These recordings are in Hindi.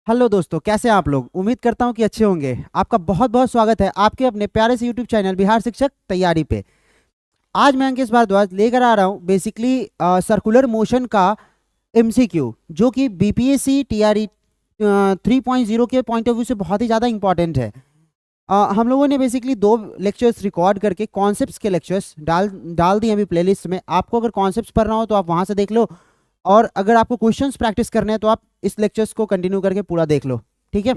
हेलो दोस्तों, कैसे हैं आप लोग। उम्मीद करता हूं कि अच्छे होंगे। आपका बहुत बहुत स्वागत है आपके अपने प्यारे से यूट्यूब चैनल बिहार शिक्षक तैयारी पे। आज मैं अंकित भारद्वाज लेकर आ रहा हूं बेसिकली सर्कुलर मोशन का एमसीक्यू, जो कि बीपीएससी टीआरई 3.0 के पॉइंट ऑफ व्यू से बहुत ही ज़्यादा इंपॉर्टेंट है। हम लोगों ने बेसिकली दो लेक्चर्स रिकॉर्ड करके कॉन्सेप्ट्स के लेक्चर्स डाल डाल दिए अभी प्लेलिस्ट में। आपको अगर कॉन्सेप्ट्स पढ़ना हो तो आप वहाँ से देख लो, और अगर आपको क्वेश्चंस प्रैक्टिस करने हैं तो आप इस लेक्चर्स को कंटिन्यू करके पूरा देख लो। ठीक है,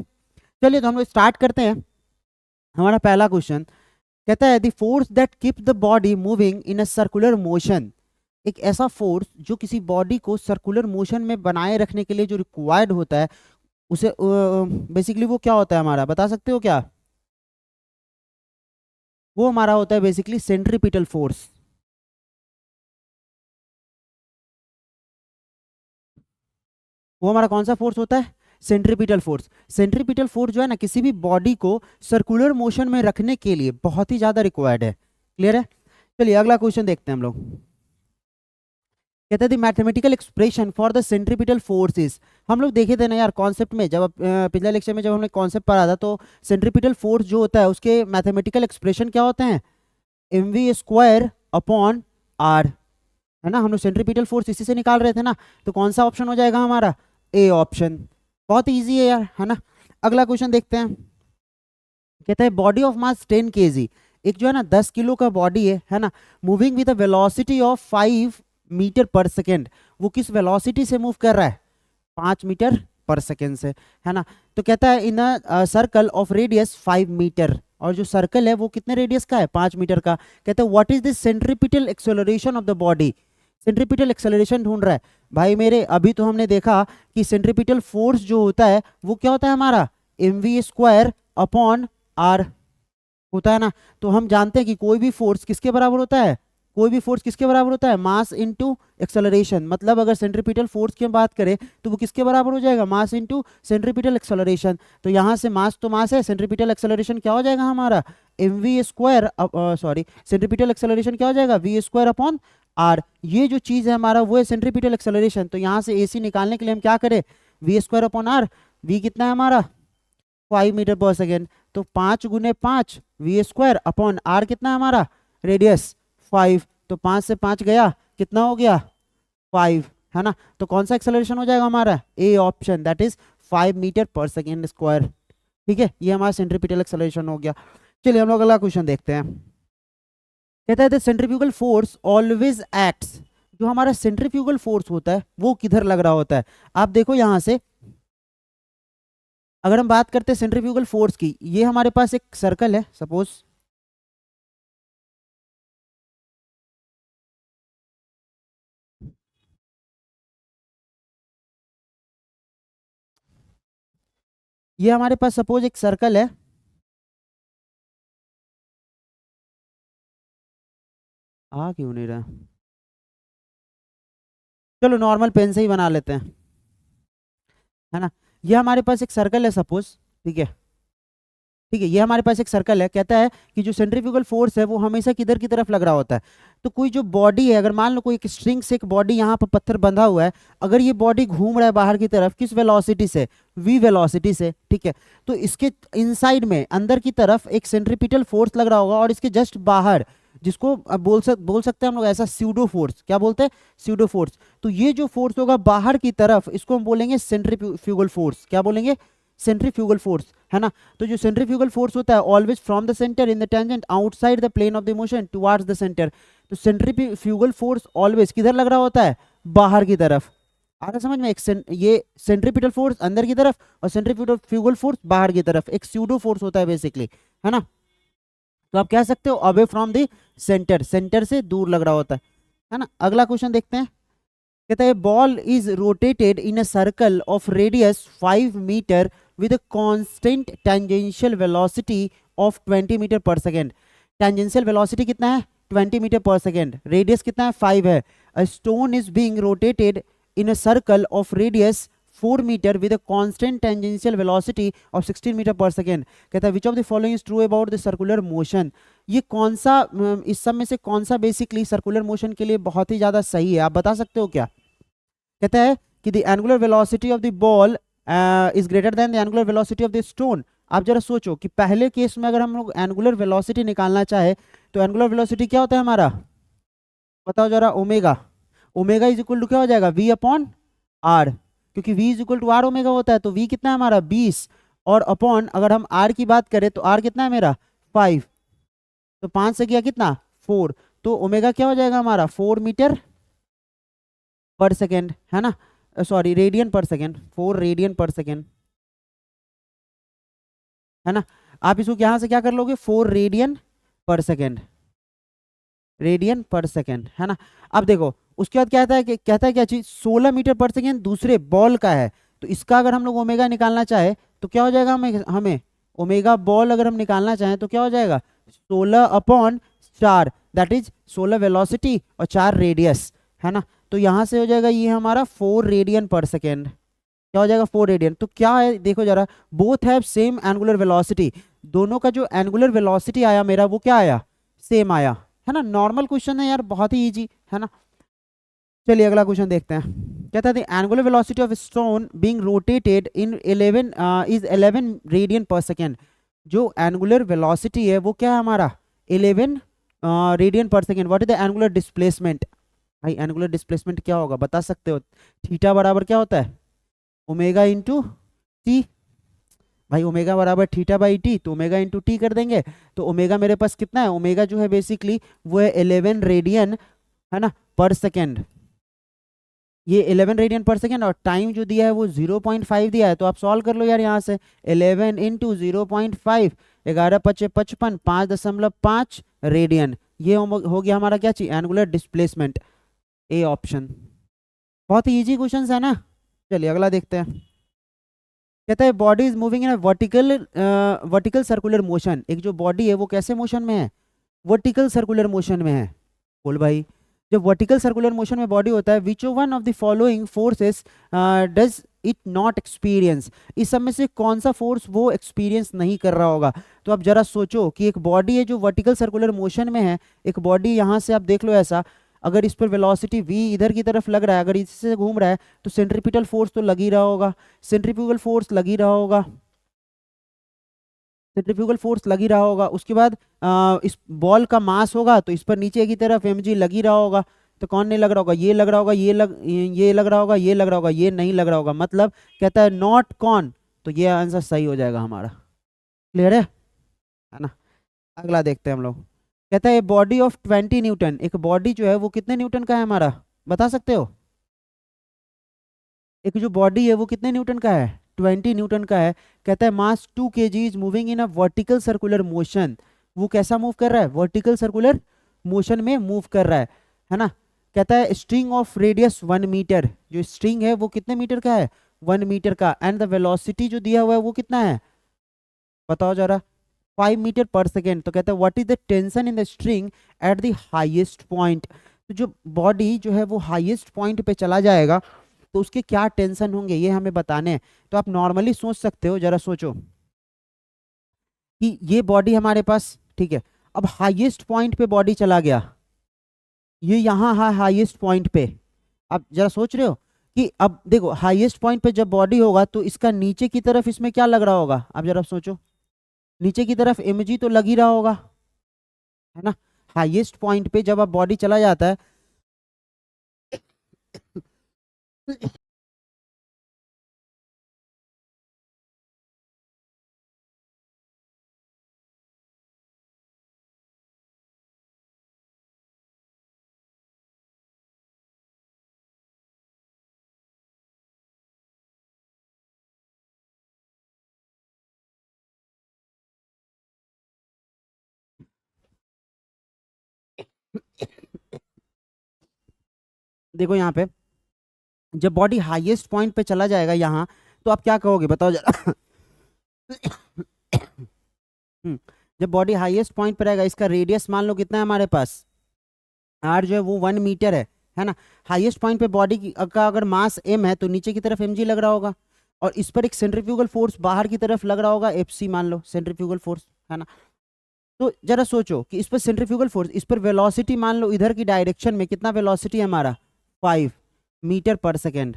चलिए तो हम लोग स्टार्ट करते हैं। हमारा पहला क्वेश्चन कहता है the force that keep the body moving in a circular motion. एक ऐसा फोर्स जो किसी बॉडी को सर्कुलर मोशन में बनाए रखने के लिए जो रिक्वायर्ड होता है, उसे बेसिकली वो क्या होता है हमारा, बता सकते हो क्या। वो हमारा होता है बेसिकली सेंट्रीपिटल फोर्स। वो हमारा कौन सा फोर्स होता है, सेंट्रीपिटल फोर्स। सेंट्रीपिटल फोर्स जो है ना, किसी भी बॉडी को सर्कुलर मोशन में रखने के लिए बहुत ही ज्यादा रिक्वायर्ड है। क्लियर है। चलिए अगला क्वेश्चन देखते हैं हम लोग। कहते हैं mathematical expression for the centripetal forces. हम लोग देखे थे ना यार कॉन्सेप्ट में, जब पिछले लेक्चर में जब हमने कॉन्सेप्ट पढ़ा था, तो सेंट्रीपिटल फोर्स जो होता है उसके मैथमेटिकल एक्सप्रेशन क्या होते हैं, mv² अपॉन आर। है ना, हम लोग सेंट्रीपिटल फोर्स इसी से निकाल रहे थे ना। तो कौन सा ऑप्शन हो जाएगा हमारा, ए ऑप्शन। बहुत इजी है यार, है ना। अगला क्वेश्चन देखते हैं। कहता है बॉडी ऑफ मास 10 kg। एक जो है ना 10 किलो का बॉडी है ना, moving with a velocity of 5 metre per second. वो किस वेलोसिटी से मूव कर रहा है, 5 मीटर पर सेकेंड से, है ना। तो कहता है in a circle of radius 5 metre, और जो सर्कल है वो कितने रेडियस का है, 5 मीटर का। कहता है what is the centripetal acceleration of the body. Centripetal acceleration ढूंढ रहा है भाई मेरे। अभी तो हमने देखा कि सेंट्रीपिटल फोर्स जो होता है वो क्या होता है हमारा, mv² अपॉन आर होता है ना। तो हम जानते हैं कि कोई भी फोर्स किसके बराबर होता है, कोई भी फोर्स किसके बराबर होता है, मास इनटू एक्सेलरेशन। मतलब अगर सेंट्रीपिटल फोर्स की हम बात करें तो वो किसके बराबर हो जाएगा, मास इनटू सेंट्रीपिटल एक्सेलरेशन। तो यहाँ से मास तो मास है, सेंट्रीपिटल एक्सेलरेशन क्या हो जाएगा हमारा, mv², सॉरी, सेंट्रीपिटल एक्सेलरेशन क्या हो जाएगा, v² अपॉन आर। ये जो चीज है हमारा वो है सेंट्रीपिटल एक्सेलरेशन। तो यहाँ से AC निकालने के लिए हम क्या करें, v² अपॉन आर। v कितना है हमारा, 5 मीटर पर सेकेंड। तो 5 × 5 v² अपॉन आर कितना है हमारा, रेडियस 5। तो 5 से 5 गया, कितना हो गया, 5, है ना। तो कौन सा एक्सेलरेशन हो जाएगा हमारा, A option, that is 5 metre per second square. ठीक है, ये हमारा सेंट्रीपिटल एक्सेलरेशन हो गया। चलिए हम लोग अगला क्वेश्चन देखते हैं। कहता है the centrifugal force always acts. जो हमारा सेंट्रीफ्यूगल फोर्स होता है वो किधर लग रहा होता है। आप देखो यहाँ से, अगर हम बात करते हैं सेंट्रीफ्यूगल फोर्स की, ये हमारे पास एक सर्कल है सपोज, ये हमारे पास सपोज एक सर्कल है। आ क्यों नहीं रहा, चलो नॉर्मल पेन से ही बना लेते हैं, है ना। ये हमारे पास एक सर्कल है सपोज, ठीक है। ठीक है, ये हमारे पास एक सर्कल है। कहता है कि जो सेंट्रीफ्यूगल फोर्स है वो हमेशा किधर की तरफ लग रहा होता है। तो कोई जो बॉडी है, अगर मान लो कोई एक स्ट्रिंग से एक बॉडी यहाँ पर पत्थर बंधा हुआ है, अगर ये बॉडी घूम रहा है बाहर की तरफ, किस वेलोसिटी से, v वेलोसिटी से, ठीक है। तो इसके इनसाइड में अंदर की तरफ एक सेंट्रीपिटल फोर्स लग रहा होगा, और इसके जस्ट बाहर, जिसको अब बोल सकते हैं हम लोग ऐसा स्यूडो फोर्स, क्या बोलते हैं, स्यूडो फोर्स। तो ये जो फोर्स होगा बाहर की तरफ, इसको हम बोलेंगे सेंट्रीफ्यूगल फोर्स। क्या बोलेंगे, सेंट्रीफ्यूगल फोर्स, है ना। तो जो सेंट्रीफ्यूगल फोर्स होता है always from the centre in the tangent outside the plane of the motion towards the centre. तो सेंट्रीफ्यूगल फोर्स ऑलवेज किधर लग रहा होता है, बाहर की तरफ। आ रहा समझ में, ये सेंट्रीपिटल फोर्स अंदर की तरफ और सेंट्रीफ्यूगल फोर्स बाहर की तरफ, एक स्यूडो फोर्स होता है बेसिकली, है ना। तो आप कह सकते हो away from the centre, centre से दूर लग रहा होता है ना। अगला क्वेश्चन देखते हैं। कहता है ball is rotated in a circle of radius 5 metre with a constant tangential velocity of 20 metre per second. Tangential velocity कितना है, 20 मीटर पर सेकेंड। रेडियस कितना है, 5 है। A stone is being rotated in a circle of radius 4 metre with a constant tangential velocity of 16 metre per second. कहता है which of the following is true about the circular motion. ये कौन सा, इस सब में से कौन सा बेसिकली सर्कुलर मोशन के लिए बहुत ही ज्यादा सही है, आप बता सकते हो क्या। कहता है कि the angular velocity of the ball is greater than the angular velocity of the stone. आप जरा सोचो कि पहले केस में अगर हम लोग एंगुलर वेलोसिटी निकालना चाहे तो एंगुलर वेलोसिटी क्या होता है हमारा, बताओ जरा। Omega, omega is equal to क्या हो जाएगा, वी अपॉन आर, क्योंकि v is equal to r omega होता है। तो v कितना है हमारा 20, और अपॉन अगर हम r की बात करें तो r कितना है मेरा 5, तो 5 से किया कितना 4, तो ओमेगा क्या हो जाएगा हमारा 4 मीटर पर सेकेंड, है ना, सॉरी रेडियन पर सेकेंड, 4 रेडियन पर सेकेंड, है ना। आप इसको यहां से क्या कर लोगे, 4 रेडियन पर सेकेंड, रेडियन पर सेकेंड, है ना। अब देखो उसके बाद क्या कहता है कि कहता है क्या चीज, 16 मीटर पर सेकेंड दूसरे बॉल का है। तो इसका अगर हम लोग ओमेगा निकालना चाहे तो क्या हो जाएगा, हमें ओमेगा बॉल अगर हम निकालना चाहें तो क्या हो जाएगा 16 अपॉन 4, दैट इज 16 वेलोसिटी और 4 रेडियस, है ना। तो यहाँ से हो जाएगा ये हमारा 4 रेडियन पर सेकेंड, क्या हो जाएगा 4 रेडियन। तो क्या है देखो जरा, both have same angular velocity, दोनों का जो एंगुलर वेलोसिटी आया मेरा वो क्या आया, सेम आया, है ना। नॉर्मल क्वेश्चन है यार, बहुत ही इजी, है ना। चलिए अगला क्वेश्चन देखते हैं। कहता है angular velocity of stone being rotated in 11 is 11 radian पर सेकेंड। जो एंगुलर वेलोसिटी है वो क्या है हमारा 11 रेडियन पर second. What is the angular displacement, भाई एंगुलर डिस्प्लेसमेंट क्या होगा बता सकते हो, थीटा बराबर क्या होता है ओमेगा इंटू टी, भाई ओमेगा बराबर थीटा बाई टी, तो ओमेगा इंटू टी कर देंगे। तो ओमेगा मेरे पास कितना है, ओमेगा जो है बेसिकली वो है 11 रेडियन, है ना, पर सेकेंड, ये 11 रेडियन पर सेकेंड, और टाइम जो दिया है वो 0.5 दिया है। तो आप सॉल्व कर लो यार, यहाँ से 11 इंटू 0.5, 11 पचे 55, 5.5 रेडियन, ये हो गया हमारा क्या चीज, एंगुलर डिस्प्लेसमेंट, ए ऑप्शन। बहुत ही इजी क्वेश्चन है ना। चलिए अगला देखते हैं। कहता है body is moving in vertical circular motion. एक जो बॉडी है वो कैसे मोशन में है, वर्टिकल सर्कुलर मोशन में है। बोल भाई, जब वर्टिकल सर्कुलर मोशन में बॉडी होता है, which one of the following forces does it not experience. इस सब में से कौन सा फोर्स वो एक्सपीरियंस नहीं कर रहा होगा। तो आप जरा सोचो कि एक बॉडी है जो वर्टिकल सर्कुलर मोशन में है, एक बॉडी यहाँ से आप देख लो ऐसा, अगर इस पर वेलोसिटी v इधर की तरफ लग रहा है, अगर इससे घूम रहा है तो सेंट्रीपिटल फोर्स तो लग ही रहा होगा, सेंट्रीफ्यूगल फोर्स लग ही रहा होगा, सेंट्रीफ्यूगल फोर्स लग ही रहा होगा। उसके बाद इस बॉल का मास होगा तो इस पर नीचे की तरफ mg लग ही रहा होगा। तो कौन नहीं लग रहा होगा, ये लग रहा होगा, ये लग रहा होगा, ये लग रहा होगा, ये नहीं लग रहा होगा। मतलब कहता है नॉट कौन, तो ये आंसर सही हो जाएगा हमारा। क्लियर है ना। अगला देखते हैं हम लोग। कहता है बॉडी ऑफ 20 न्यूटन, एक बॉडी जो है वो कितने न्यूटन का है हमारा, बता सकते हो। एक जो बॉडी है वो कितने न्यूटन का है, 20 न्यूटन का है। कहता है मास 2 kg is moving in a vertical circular motion. वो कैसा मूव कर रहा है, वर्टिकल सर्कुलर मोशन में मूव कर रहा है ना। कहता है स्ट्रिंग ऑफ रेडियस 1 मीटर, जो स्ट्रिंग है वो कितने मीटर का है, 1 मीटर का। एंड द वेलोसिटी जो दिया हुआ है वो कितना है, बताओ जरा, 5 मीटर पर सेकेंड। तो कहता है what is the tension in the string at the highest point. तो जो बॉडी जो है वो हाईएस्ट पॉइंट पे चला जाएगा तो उसके क्या टेंशन होंगे ये हमें बताने हैं। तो आप नॉर्मली सोच सकते हो, जरा सोचो कि ये बॉडी हमारे पास, ठीक है, अब हाईएस्ट पॉइंट पे बॉडी चला गया, ये यहाँ है हाईएस्ट पॉइंट पे। आप जरा सोच रहे हो कि अब देखो हाईएस्ट पॉइंट पे जब बॉडी होगा तो इसका नीचे की तरफ इसमें क्या लग रहा होगा, आप जरा सोचो, नीचे की तरफ mg तो लग ही रहा होगा, है ना। हाईएस्ट पॉइंट पे जब अब बॉडी चला जाता है देखो यहाँ पे जब बॉडी हाईएस्ट पॉइंट पे चला जाएगा यहाँ, तो आप क्या कहोगे बताओ जरा। जब बॉडी हाईएस्ट पॉइंट पे रहेगा, इसका रेडियस मान लो कितना है हमारे पास, आर जो है वो 1 मीटर है ना। हाईएस्ट पॉइंट पे बॉडी का अगर मास m है तो नीचे की तरफ mg लग रहा होगा, और इस पर एक सेंट्रीफ्यूगल फोर्स बाहर की तरफ लग रहा होगा, fc मान लो सेंट्रीफ्यूगल फोर्स, है ना। तो जरा सोचो कि इस पर सेंट्रीफ्यूगल फोर्स, इस पर वेलोसिटी मान लो इधर की डायरेक्शन में कितना वेलोसिटी है हमारा 5 मीटर पर सेकेंड।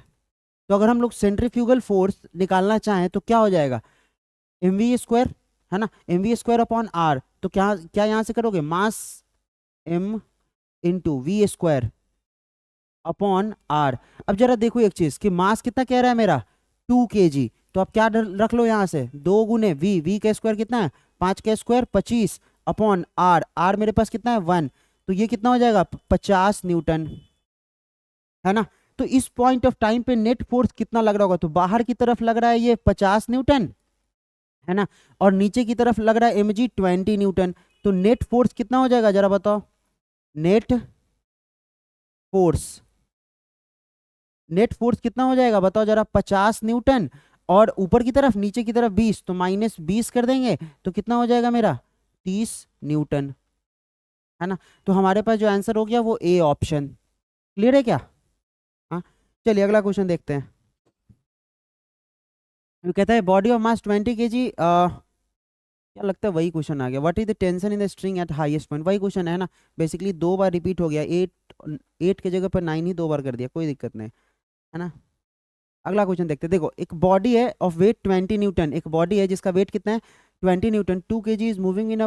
तो अगर हम लोग सेंट्रीफ्यूगल फोर्स निकालना चाहें तो क्या हो जाएगा, mv², है ना, mv² अपॉन आर। तो क्या क्या यहाँ से करोगे, mass m into v² upon r. अब जरा देखो एक चीज कि मास कितना कह रहा है मेरा, 2 kg। तो आप क्या रख लो यहाँ से, 2 गुने v का स्क्वायर कितना है, 5 का स्क्वायर 25 अपॉन आर, आर मेरे पास कितना है 1। तो ये कितना हो जाएगा 50 न्यूटन, है ना। तो इस पॉइंट ऑफ टाइम पे नेट फोर्स कितना लग रहा होगा, तो बाहर की तरफ लग रहा है ये 50 न्यूटन, है ना, और नीचे की तरफ लग रहा है mg 20 न्यूटन। तो नेट फोर्स कितना हो जाएगा जरा बताओ, नेट फोर्स, नेट फोर्स कितना हो जाएगा बताओ जरा, 50 न्यूटन, और ऊपर की तरफ नीचे की तरफ 20, तो -20 कर देंगे तो कितना हो जाएगा मेरा 30 न्यूटन, है ना। तो हमारे पास जो आंसर हो गया वो ए ऑप्शन। क्लियर है क्या? हाँ, चलिए अगला क्वेश्चन देखते हैं। वो कहता है बॉडी ऑफ मास 20 kg, क्या लगता है वही क्वेश्चन आ गया, what is the tension in the string eight highest point, वही क्वेश्चन है ना। बेसिकली 2 बार रिपीट हो गया, 8 के जगह पर 9 ही 2 बार कर दिया, कोई दिक्कत नहीं, है ना। अगला क्वेश्चन देखते हैं। देखो एक बॉडी है ऑफ वेट 20 न्यूटन, एक बॉडी है जिसका वेट कितना है 20 Newton, 2 kg is moving in a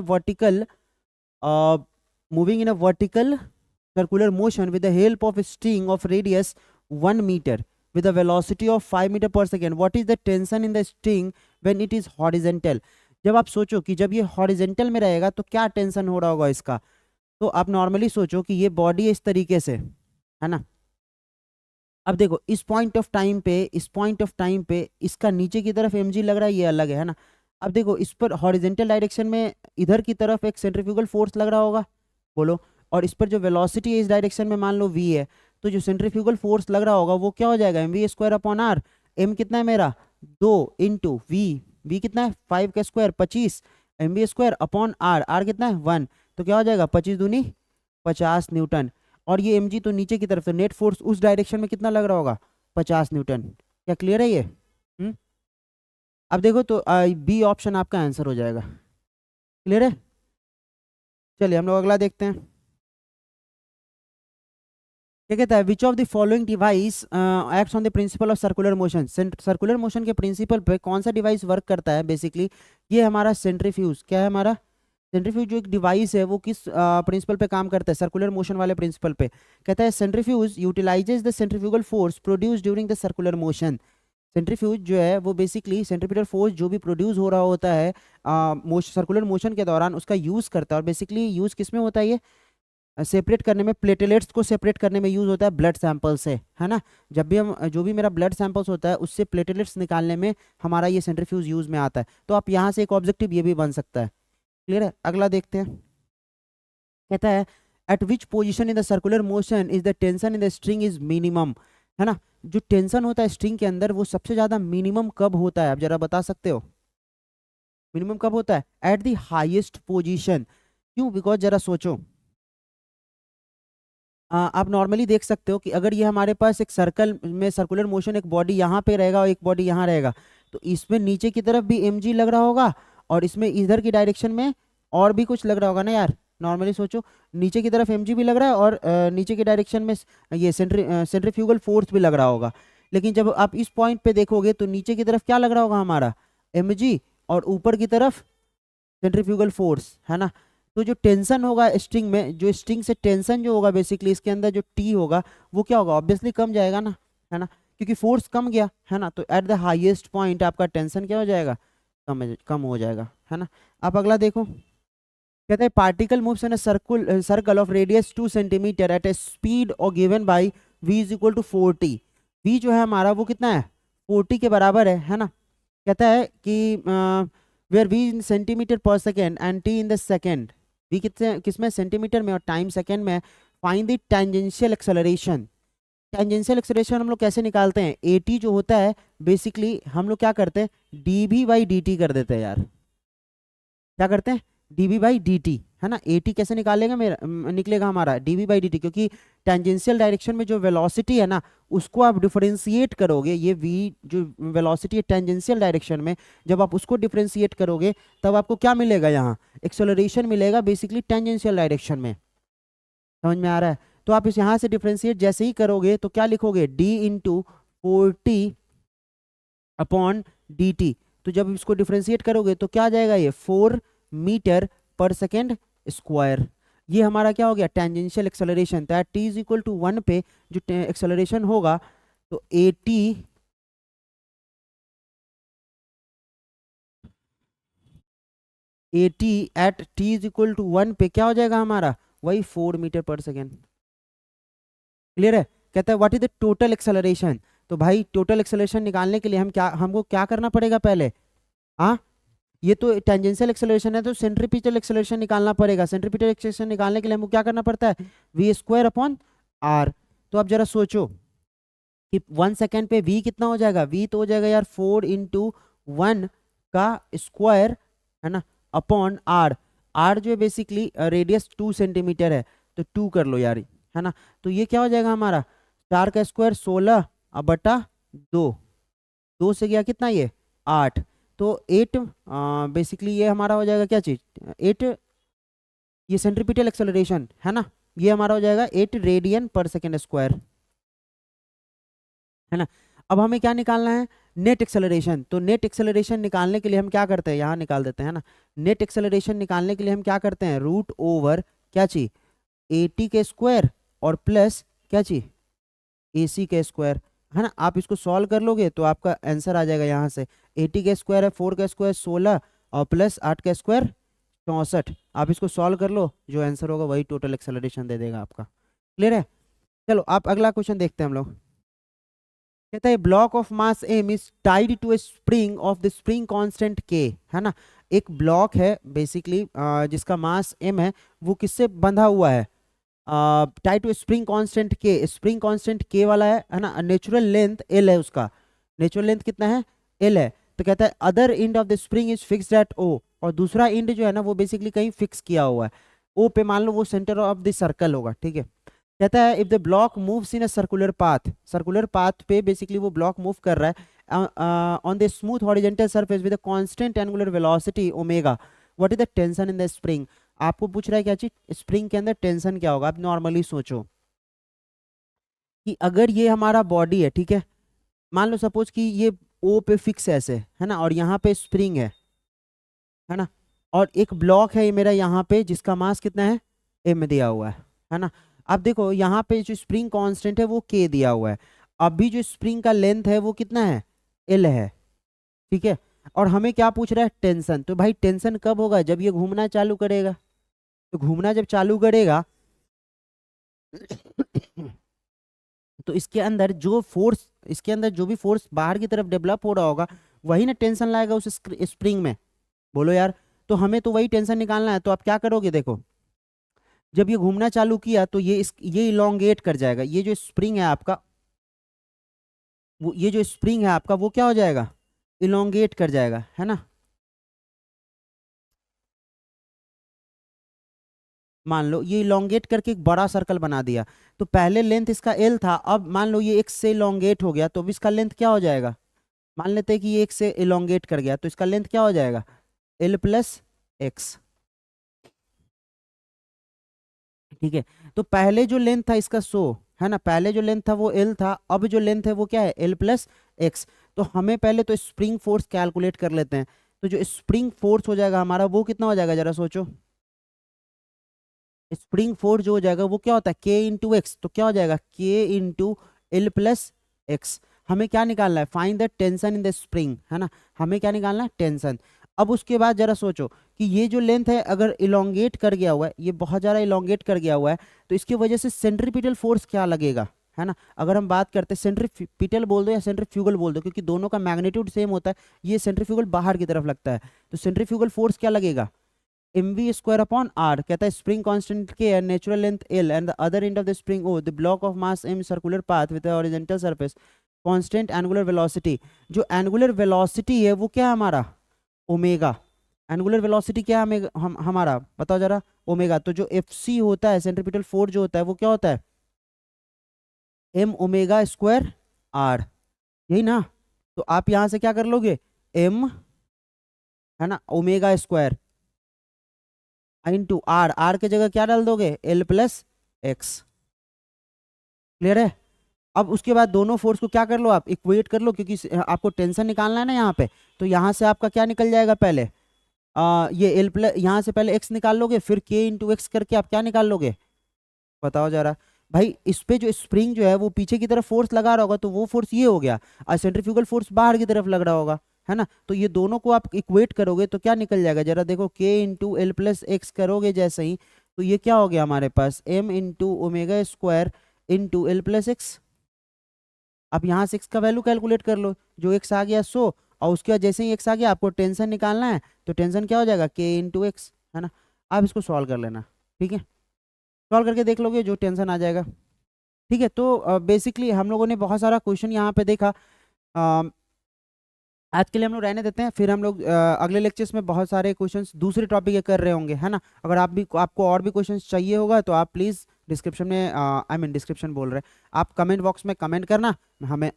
vertical, circular motion with the help of a string of radius 1 meter with a velocity of 5 meter per second. What is the tension in the string when it is horizontal? जब आप सोचो कि जब ये हॉरिजेंटल में रहेगा तो क्या टेंशन हो रहा होगा इसका, तो आप नॉर्मली सोचो कि ये बॉडी इस तरीके से, है ना। अब देखो इस पॉइंट ऑफ टाइम पे, इस पॉइंट ऑफ टाइम पे इसका नीचे की तरफ mg लग रहा है, ये अलग है ना। अब देखो इस पर हॉरिजेंटल डायरेक्शन में इधर की तरफ एक सेंट्रीफ्यूगल फोर्स लग रहा होगा, बोलो, और इस पर जो वेलोसिटी है इस डायरेक्शन में मान लो v है, तो जो सेंट्रीफ्यूगल फोर्स लग रहा होगा वो क्या हो जाएगा, mv² अपॉन आर। m कितना है मेरा 2 इंटू v कितना है 5 का स्क्वायर 25, mv² अपॉन आर कितना है 1। तो क्या हो जाएगा 25 दूनी 50 न्यूटन, और ये mg तो नीचे की तरफ, तो नेट फोर्स उस डायरेक्शन में कितना लग रहा होगा 50 न्यूटन। क्या क्लियर है ये? अब देखो तो बी ऑप्शन आपका आंसर हो जाएगा। क्लियर है? चलिए हम लोग अगला देखते हैं। क्या कहता है, which of the following device acts on the principle of circular motion. Circular motion के प्रिंसिपल पे कौन सा डिवाइस वर्क करता है? बेसिकली ये हमारा सेंट्रीफ्यूज, क्या है हमारा सेंट्रीफ्यूज, जो एक डिवाइस है वो किस प्रिंसिपल पे काम करता है, सर्कुलर मोशन वाले प्रिंसिपल पे। कहता है centrifuge utilises the centrifugal force produce during the circular motion. Centrifuge जो है वो बेसिकली सेंट्रीपिटल फोर्स जो भी प्रोड्यूस हो रहा होता है सर्कुलर मोशन के दौरान उसका यूज़ करता है। और बेसिकली यूज़ किस में होता है, ये सेपरेट करने में, प्लेटलेट्स को सेपरेट करने में यूज़ होता है ब्लड सैंपल से, है ना। जब भी हम जो भी मेरा ब्लड सैंपल्स होता है उससे प्लेटलेट्स निकालने में हमारा ये सेंट्रीफ्यूज यूज़ में आता है। तो आप यहाँ से एक ऑब्जेक्टिव ये भी बन सकता है। क्लियर है? अगला देखते हैं। कहता है eight which position in the circular motion is the tension in the string is minimum, है ना। जो टेंशन होता है स्ट्रिंग के अंदर वो सबसे ज्यादा मिनिमम कब होता है, आप जरा बता सकते हो मिनिमम कब होता है? At the highest position. क्यों? बिकॉज जरा सोचो, आप नॉर्मली देख सकते हो कि अगर ये हमारे पास एक सर्कल में सर्कुलर मोशन, एक बॉडी यहाँ पे रहेगा और एक बॉडी यहाँ रहेगा, तो इसमें नीचे की तरफ भी mg लग रहा होगा और इसमें इधर की डायरेक्शन में और भी कुछ लग रहा होगा ना यार। नॉर्मली सोचो, नीचे की तरफ mg भी लग रहा है और नीचे की डायरेक्शन में ये सेंट्रीफ्यूगल फोर्स भी लग रहा होगा। लेकिन जब आप इस पॉइंट पे देखोगे तो नीचे की तरफ क्या लग रहा होगा हमारा mg, और ऊपर की तरफ सेंट्रीफ्यूगल फोर्स, है ना। तो जो टेंशन होगा स्ट्रिंग में, जो स्ट्रिंग से टेंशन जो होगा बेसिकली इसके अंदर जो टी होगा वो क्या होगा, ऑब्वियसली कम जाएगा ना, है ना, क्योंकि फोर्स कम गया, है ना। तो एट द हाईएस्ट पॉइंट आपका टेंशन क्या हो जाएगा, कम हो जाएगा, है ना। आप अगला देखो। कहते हैं particle moves in a circle of radius 2 centimetre at a speed और given by v is equal to 40। v जो है हमारा वो कितना है 40 के बराबर है ना। कहता है कि वेयर v इन सेंटीमीटर पर second and t in the second, v किसमें सेंटीमीटर में और टाइम सेकेंड में। Find the tangential acceleration. Tangential acceleration हम लोग कैसे निकालते हैं, at जो होता है बेसिकली हम लोग क्या करते हैं dv/dt कर देते हैं यार। क्या करते हैं dv/dt, है ना। at कैसे निकालेगा निकलेगा हमारा dv/dt, क्योंकि टेंजेंशियल डायरेक्शन में जो वेलोसिटी है ना उसको आप डिफरेंशिएट करोगे, ये v जो वेलोसिटी है टेंजेंशियल डायरेक्शन में, जब आप उसको डिफरेंशिएट करोगे तब आपको क्या मिलेगा, यहाँ एक्सेलरेशन मिलेगा बेसिकली टेंजेंशियल डायरेक्शन में। समझ में आ रहा है? तो आप इस यहाँ से डिफरेंशिएट जैसे ही करोगे तो क्या लिखोगे d इंटू 40 अपॉन dt। तो जब इसको डिफ्रेंशिएट करोगे तो क्या आ जाएगा, ये 4 मीटर पर सेकेंड स्क्वायर। ये हमारा क्या हो गया, टेंजेंशियल एक्सेलरेशन। तो t इज इक्वल टू 1 पे जो एक्सेलरेशन होगा तो AT at t is equal to 1 पे क्या हो जाएगा हमारा, वही 4 मीटर पर सेकेंड। क्लियर है। कहता है what is the total acceleration. तो भाई टोटल एक्सेलरेशन निकालने के लिए हमको क्या करना पड़ेगा पहले, हाँ ये तो टेंजेंशियल एक्सेलरेशन है तो सेंट्रीपिटल एक्सेलरेशन निकालना पड़ेगा। सेंट्रीपिटल एक्सेलरेशन निकालने के लिए हमको क्या करना पड़ता है, v स्क्वायर अपॉन r। तो अब जरा सोचो कि 1 सेकेंड पे v कितना हो जाएगा, v तो हो जाएगा यार 4 इंटू 1 का स्क्वायर, है ना, अपॉन r। r जो है बेसिकली रेडियस 2 सेंटीमीटर है, तो 2 कर लो यार, है ना। तो ये क्या हो जाएगा हमारा, 4 का स्क्वायर 16 अब बटा 2, 2 से गया कितना ये 8। तो 8 बेसिकली ये हमारा हो जाएगा क्या चीज, 8, ये सेंट्रीपिटल एक्सेलरेशन है ना, ये हमारा हो जाएगा 8 रेडियन पर सेकेंड स्क्वायर, है ना। अब हमें क्या निकालना है, नेट एक्सेलरेशन। तो नेट एक्सेलरेशन निकालने के लिए हम क्या करते हैं, यहाँ निकाल देते हैं ना। नेट एक्सेलरेशन निकालने के लिए हम क्या करते हैं, रूट ओवर क्या चीज 80 के स्क्वायर और प्लस क्या चीज AC के स्क्वायर, है ना। आप इसको सॉल्व कर लोगे तो आपका आंसर आ जाएगा यहाँ से 80 का स्क्वायर है 4 का स्क्वायर 16 और प्लस 8 का स्क्वायर 64। आप इसको सॉल्व कर लो, जो आंसर होगा वही टोटल एक्सेलरेशन दे देगा आपका। क्लियर है। चलो आप अगला क्वेश्चन देखते हैं हम लोग। कहता है block of mass m is tied to a spring of the spring constant k, है ना। एक ब्लॉक है बेसिकली जिसका मास m है, वो किससे बंधा हुआ है, tied to spring constant k। Spring constant k वाला है ना। नेचुरल लेंथ l है, उसका नेचुरल लेंथ कितना है, l है। तो कहता है other end of the spring is fixed at o, और दूसरा एंड जो है ना वो बेसिकली कहीं फिक्स किया हुआ है o पे, मान लो वो सेंटर ऑफ द सर्कल होगा, ठीक है। कहता है if the block moves in a circular path, circular path पे बेसिकली वो ब्लॉक मूव कर रहा है on the smooth horizontal surface with a constant angular velocity omega, what is the tension in the spring. आपको पूछ रहा है क्या चीज, स्प्रिंग के अंदर टेंशन क्या होगा। आप नॉर्मली सोचो कि अगर ये हमारा बॉडी है, ठीक है, मान लो सपोज कि ये ओ पे फिक्स है ऐसे, है ना, और यहाँ पे स्प्रिंग है ना, और एक ब्लॉक है ये मेरा यहाँ पे जिसका मास कितना है m दिया हुआ है ना। अब देखो यहाँ पे जो स्प्रिंग कांस्टेंट है वो k दिया हुआ है, अभी जो स्प्रिंग का लेंथ है वो कितना है l है, ठीक है। और हमें क्या पूछ रहा है, टेंशन। तो भाई टेंशन कब होगा, जब ये घूमना चालू करेगा। तो घूमना जब चालू करेगा तो इसके अंदर जो फोर्स, इसके अंदर जो भी फोर्स बाहर की तरफ डेवलप हो रहा होगा वही ना टेंशन लाएगा उस स्प्रिंग में, बोलो यार। तो हमें तो वही टेंशन निकालना है। तो आप क्या करोगे, देखो जब ये घूमना चालू किया तो ये इलोंगेट कर जाएगा, ये जो स्प्रिंग है आपका वो, ये जो स्प्रिंग है आपका वो क्या हो जाएगा, इलोंगेट कर जाएगा, है ना। मान लो ये इलोंगेट करके एक बड़ा सर्कल बना दिया। तो पहले लेंथ इसका l था, अब मान लो ये x से इलोंगेट हो गया तो अब इसका लेंथ क्या हो जाएगा, मान लेते हैं कि ये x से इलोंगेट कर गया तो इसका लेंथ क्या हो जाएगा l प्लस एक्स, ठीक है। तो पहले जो लेंथ था इसका है ना, पहले जो लेंथ था वो l था, अब जो लेंथ है वो क्या है l प्लस एक्स। तो हमें पहले तो स्प्रिंग फोर्स कैलकुलेट कर लेते हैं। तो जो स्प्रिंग फोर्स हो जाएगा हमारा वो कितना हो जाएगा, जरा सोचो। स्प्रिंग फोर्स जो हो जाएगा वो क्या होता है k इंटू एक्स, तो क्या हो जाएगा k into L plus x. हमें क्या निकालना है, find the tension in the spring, है ना। हमें क्या निकालना है, टेंशन। अब उसके बाद जरा सोचो कि ये जो लेंथ है अगर इलोंगेट कर गया हुआ है, ये बहुत ज़्यादा इलोंगेट कर गया हुआ है, तो इसकी वजह से सेंट्रीपिटल फोर्स क्या लगेगा, है ना। अगर हम बात करते हैं सेंट्रीपिटल बोल दो या सेंट्रीफ्यूगल बोल दो, क्योंकि दोनों का मैग्नीट्यूड सेम होता है। ये सेंट्रीफ्यूगल बाहर की तरफ लगता है, तो सेंट्रीफ्यूगल फोर्स क्या लगेगा mv स्क्वायर अपॉन r। कहता है spring constant k and natural length l and the other end of the spring o, the block of mass m circular path with horizontal surface constant angular velocity. जो एंगुलर वेलोसिटी है वो क्या है हमारा ओमेगा। एंगुलर वेलोसिटी क्या है हमारा बताओ जरा, ओमेगा। तो जो fc होता है सेंट्रीपिटल फोर्स जो होता है वो क्या होता है m ओमेगा स्क्वायर r, यही ना। तो आप यहां से क्या कर लोगे m, है ना, omega square into r, r के जगह क्या डाल दोगे एल प्लस एक्स। क्लियर है। अब उसके बाद दोनों फोर्स को क्या कर लो आप, इक्वेट कर लो, क्योंकि आपको टेंशन निकालना है ना यहाँ पे। तो यहाँ से आपका क्या निकल जाएगा, पहले ये एल प्लस, यहाँ से पहले एक्स निकाल लोगे, फिर के इंटू एक्स करके आप क्या निकाल लोगे, बताओ जरा। भाई इस पे जो स्प्रिंग जो है वो पीछे की तरफ फोर्स लगा रहा होगा, तो वो फोर्स ये हो गया, और सेंट्रीफ्यूगल फोर्स बाहर की तरफ लग रहा होगा, है ना। तो ये दोनों को आप इक्वेट करोगे तो क्या निकल जाएगा, जरा देखो, के इंटू एल प्लस एक्स करोगे जैसे ही, तो ये क्या हो गया हमारे पास, M into omega square into L plus X. आप यहाँ से एक्स का वैल्यू कैलकुलेट कर लो, जो एक्स आ गया 100, और उसके बाद जैसे ही एक्स आ गया आपको टेंशन निकालना है, तो टेंशन क्या हो जाएगा, के इंटू एक्स, है ना। आप इसको सॉल्व कर लेना, ठीक है, सॉल्व करके देख लोगे जो टेंशन आ जाएगा। ठीक है, तो बेसिकली हम लोगों ने बहुत सारा क्वेश्चन यहाँ पे देखा। आज के लिए हम लोग रहने देते हैं, फिर हम लोग अगले लेक्चर्स में बहुत सारे क्वेश्चंस दूसरे टॉपिक के कर रहे होंगे, है ना। अगर आपको और भी क्वेश्चंस चाहिए होगा तो आप प्लीज़ डिस्क्रिप्शन में, आई मीन डिस्क्रिप्शन बोल रहे हैं, आप कमेंट बॉक्स में कमेंट करना,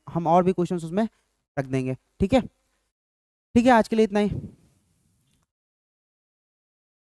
हम और भी क्वेश्चंस उसमें रख देंगे, ठीक है। ठीक है, आज के लिए इतना ही।